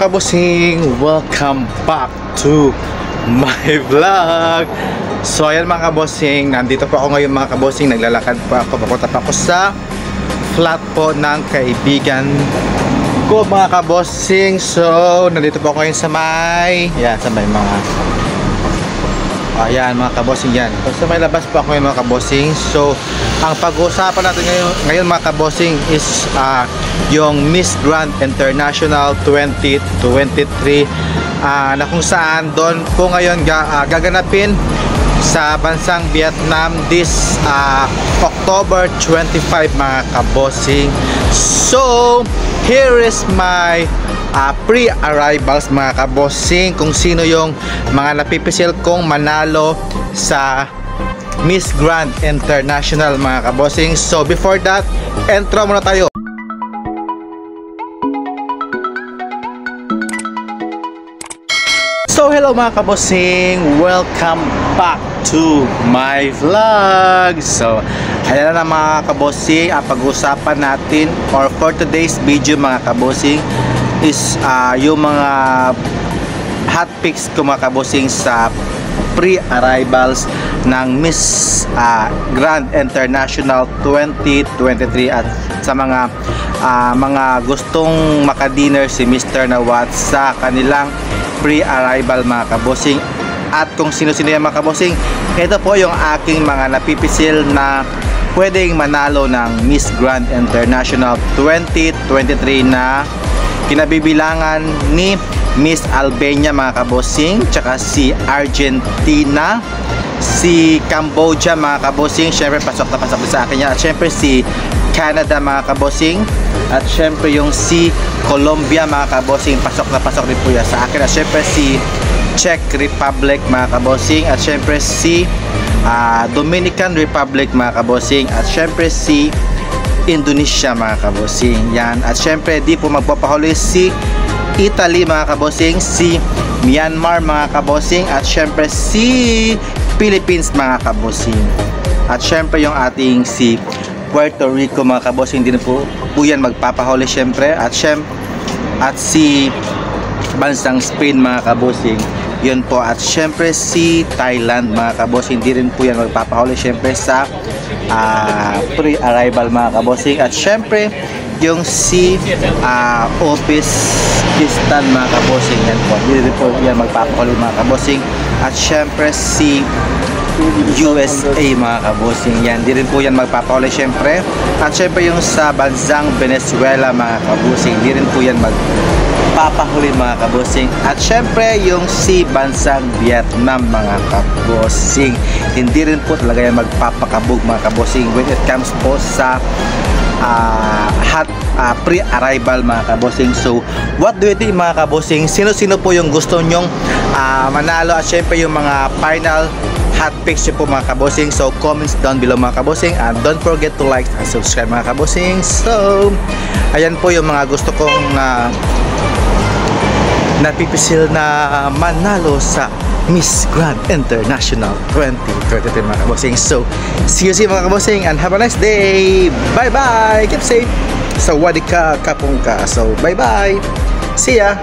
mga kabosing, welcome back to my vlog. So ayan mga kabosing, nandito po ako ngayon mga kabosing. Naglalakad po ako, papunta pa ako sa flat po ng kaibigan ko mga kabosing. So nandito po ako ngayon sa may, yan, sa may mga ayan mga kabosing yan. So may labas po ako ngayon mga kabosing. So ang pag-uusapan natin ngayon mga kabosing is yung Miss Grand International 2023 na kung saan doon po ngayon gaganapin sa bansang Vietnam this October 25 mga kabosing. So here is my pre-arrivals mga kabosing, kung sino yung mga napipisil kong manalo sa Miss Grand International mga kabosing. So before that, intro muna tayo. So hello mga kabosing, welcome back to my vlog. So ayan na mga kabosing, ang pag-usapan natin or for today's video mga kabosing is yung mga hot picks ko mga kabosing sa pre-arrivals ng Miss Grand International 2023 at sa mga gustong makadinner si Mr. Nawat sa kanilang pre-arrival mga kabosing. At kung sino-sino yan mga kabosing, ito po yung aking mga napipisil na pwedeng manalo ng Miss Grand International 2023 na kinabibilangan ni Miss Albania mga kabosing, tsaka si Argentina, si Cambodia mga kabosing, syempre pasok na pasok sa akin yan, at syempre si Canada mga kabosing, at syempre yung si Colombia mga kabosing, pasok na pasok din po yan sa akin, at syempre si Czech Republic mga kabosing, at syempre si Dominican Republic mga kabosing, at syempre si Indonesia mga kabosing yan, at syempre di po magpapahuli si Italy mga kabosing, si Myanmar mga kabosing, at syempre si Philippines mga kabosing, at syempre yung ating si Puerto Rico mga kabosing, din po yan magpapahuli syempre, at si bansang Spain mga kabosing yun po, at syempre si Thailand mga kabosing, hindi rin po yan magpapahuli syempre sa pre-arrival mga kabosing, at syempre yung si Uzbekistan mga kabosing, yan po, hindi rin po yan magpapahuli mga kabosing, at syempre si USA mga kabosing, yan, di rin po yan magpapahuli syempre, at syempre yung sa bansang Venezuela mga kabosing, di rin po yan magpapahuli mga kabosing, at syempre yung si bansang Vietnam mga kabosing, hindi rin po talaga yan magpapakabog mga kabosing when it comes po sa hot pre-arrival mga kabosing. So what do you think mga kabosing, sino-sino po yung gusto nyong manalo, at syempre yung mga final hot picks po mga kabosing. So comments down below mga kabosing, and don't forget to like and subscribe mga kabosing. So ayan po yung mga gusto kong napipisil na manalo sa Miss Grand International 2023 mga kabosing. So see you mga kabosing, and have a nice day. Bye bye, keep safe. Sawadee ka kapong ka. So bye bye, see ya.